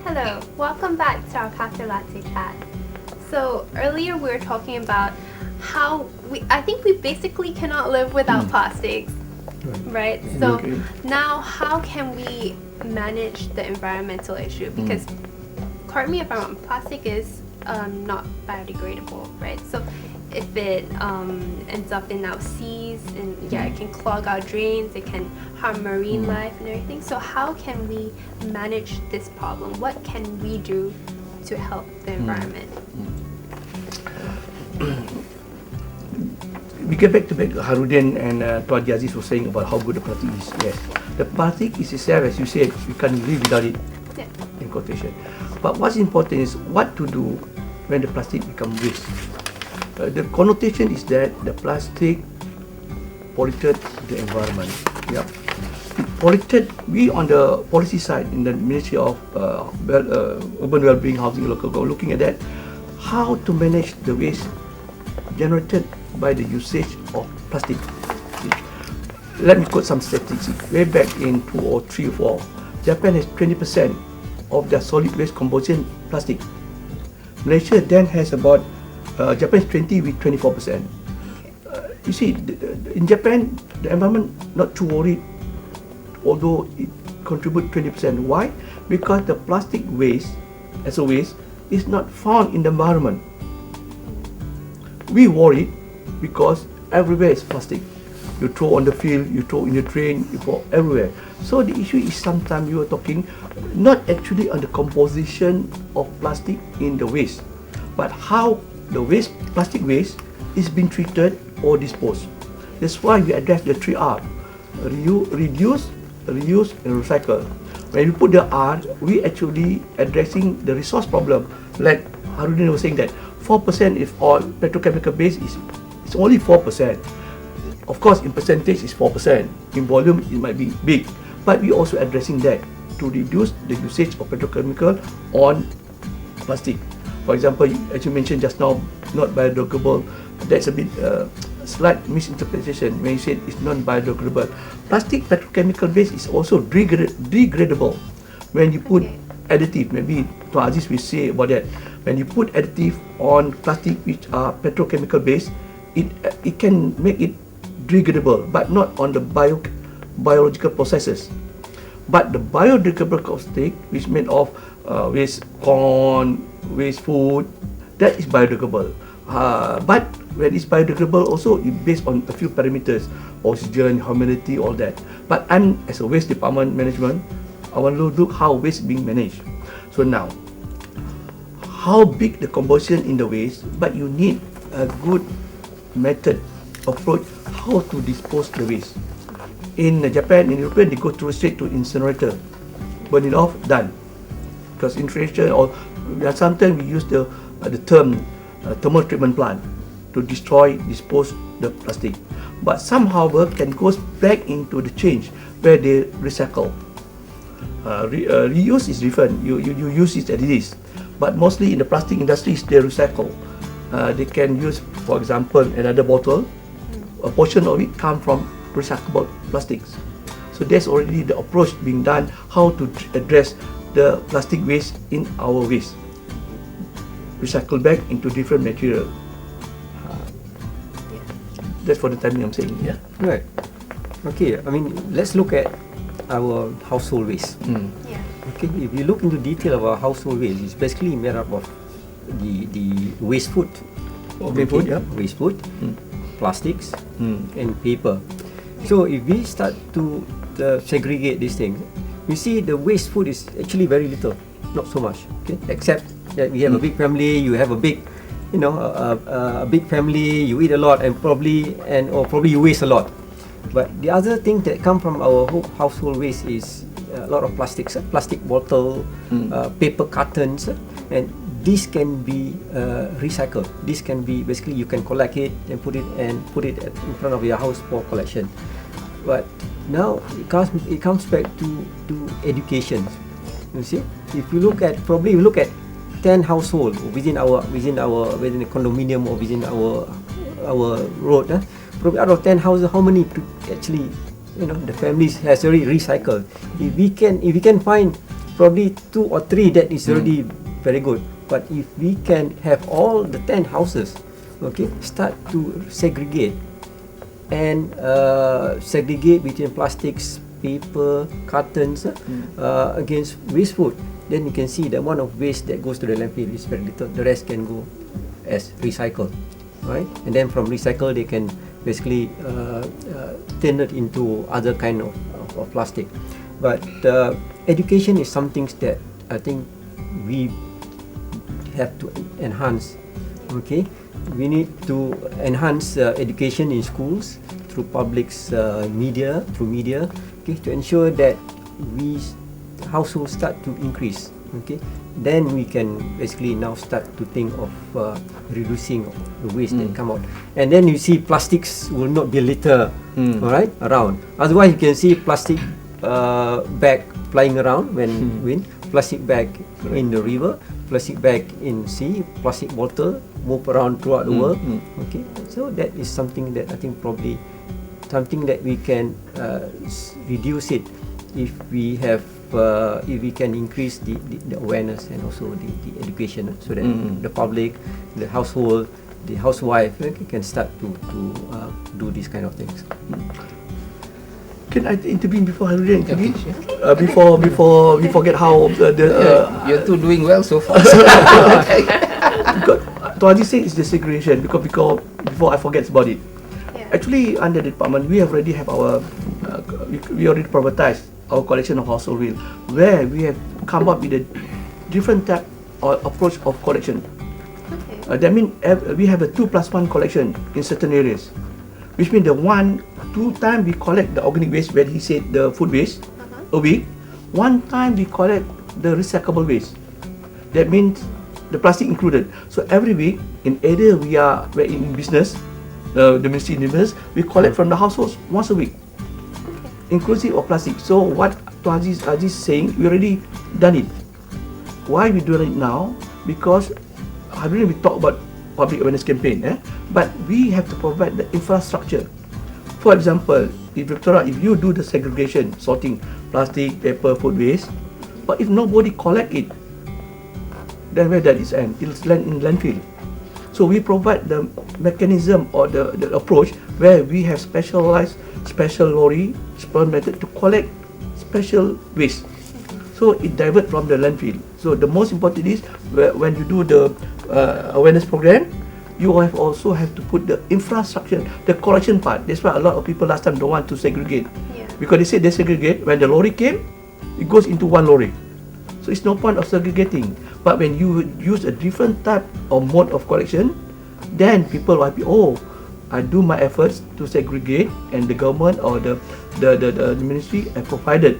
Hello, welcome back to our Cafe Latte Chat. So earlier we were talking about how I think we basically cannot live without plastics, right? So now how can we manage the environmental issue? Because correct me if I'm wrong, plastic is not biodegradable, right? So if it ends up in our seas, and it can clog our drains, it can harm marine life and everything. So how can we manage this problem? What can we do to help the environment? We get back to Harudin and Tuan Aziz was saying about how good the plastic is. Yes, the plastic is itself, as you said, we can't live without it, in quotation. But what's important is what to do when the plastic becomes waste. The connotation is that the plastic polluted the environment. Yep. It polluted. We on the policy side in the Ministry of Urban Wellbeing, Housing, and Local Government, looking at that, how to manage the waste generated by the usage of plastic. Let me quote some statistics. Way back in 2003 or 2004, Japan has 20% of their solid waste composition plastic. Malaysia then has about Japan's 20 with 24%. You see, in Japan, the environment not too worried, although it contributes 20%. Why? Because the plastic waste, as a waste, is not found in the environment. We worry because everywhere is plastic. You throw on the field, you throw in the drain, you throw everywhere. So the issue is sometimes you are talking not actually on the composition of plastic in the waste, but how the waste, plastic waste, is being treated or disposed. That's why we address the 3R: reduce, reuse, and recycle. When we put the R, we actually addressing the resource problem. Like Harudin was saying that 4% if all petrochemical base is it's only 4%. Of course, in percentage it's 4%. In volume it might be big, but we also addressing that to reduce the usage of petrochemical on plastic. For example, as you mentioned just now, not biodegradable. That's a bit slight misinterpretation when you said it's non-biodegradable. Plastic petrochemical base is also degradable when you put additive. Maybe Tuan Aziz will say about that. When you put additive on plastic which are petrochemical based, it can make it degradable, but not on the biological processes. But the biodegradable plastic, which is made of waste corn, waste food, that is biodegradable. But when it's biodegradable, also it's based on a few parameters: oxygen, humidity, all that. But I'm, as a waste department management, I want to look how waste being managed. So now, how big the composition in the waste, but you need a good method, approach, how to dispose the waste. In Japan, in Europe, they go straight to incinerator, burn it off, done. Because incineration, or sometimes we use the term thermal treatment plant to destroy, dispose the plastic. But somehow can go back into the change where they recycle. Reuse is different. You use it as it is, but mostly in the plastic industries they recycle. They can use, for example, another bottle. A portion of it come from recyclable plastics. So there's already the approach being done how to address the plastic waste in our waste. Recycle back into different material. That's for the timing I'm saying. Yeah. Right. Okay. I mean, let's look at our household waste. Okay. If you look into detail of our household waste, it's basically made up of the waste food. Food, yeah. Waste food, plastics, and paper. So if we start to segregate these things, we see the waste food is actually very little, not so much. Okay, except that we have a big family, you have a big, a big family, you eat a lot, and probably you waste a lot. But the other thing that come from our household waste is a lot of plastics, plastic bottle, paper cartons, and this can be recycled. This can be basically you can collect it and put it in front of your house for collection. But now it comes back to education. You see, if you look at 10 households within a condominium or within our road, probably out of 10 houses, how many actually the families has already recycled? If we can find probably 2 or 3 that is already very good. But if we can have all the 10 houses, okay, start to segregate and segregate between plastics, paper, cartons against waste food, then you can see the amount of waste that goes to the landfill is very little. The rest can go as recycle, right? And then from recycle they can basically turn it into other kind of plastic. But education is something that I think we have to enhance. Okay, we need to enhance education in schools through public's media, okay, to ensure that households start to increase. Okay, then we can basically now start to think of reducing the waste that come out. And then you see plastics will not be litter, all right, around. Otherwise, you can see plastic bag flying around when wind, plastic bag in the river, plastic bag in sea, plastic bottle move around throughout the world. Okay, so that is something that I think probably something that we can reduce it if we have if we can increase the awareness and also the education, so that the public, the household, the housewife can start to do these kind of things. Can I intervene before Haruddin intervene? Before we forget how you're two doing well so far. Because Tuan Haji said it's the segregation because before I forget about it. Yeah. Actually, under the department, we already have our we already privatized our collection of household waste, where we have come up with a different type or approach of collection. Okay. That means we have a 2+1 collection in certain areas, which means the 2 times we collect the organic waste, where he said the food waste a week. 1 time we collect the recyclable waste. That means the plastic included. So every week, in area we're in business, the ministry in business, we collect from the households once a week, inclusive of plastic. So what Tuan Haji is saying, we already done it. Why we doing it now? Because we talk about public awareness campaign, but we have to provide the infrastructure. For example, if you do the segregation, sorting plastic, paper, food waste, but if nobody collect it, then where does it end? It'll land in landfill. So we provide the mechanism or the approach where we have special lorry, special method to collect special waste. So it divert from the landfill. So the most important is when you do the awareness program, you also have to put the infrastructure, the collection part. That's why a lot of people last time don't want to segregate. Yeah. Because they said they segregate, when the lorry came, it goes into one lorry. So it's no point of segregating. But when you use a different type or mode of collection, then people will be, I do my efforts to segregate, and the government or the ministry have provided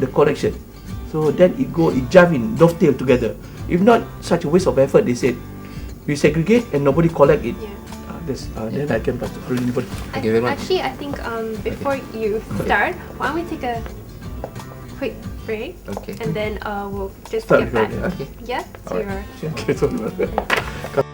the collection. So then it jive in, dovetail together. If not, such a waste of effort, they said. We segregate and nobody collect it. Yeah. Then I can pass to Haruddin. Thank you very much. Actually, I think before you start, why don't we take a quick break? Okay. And then we'll just Start get back. recording, Okay. Yeah. So Alright. you're Okay, sorry.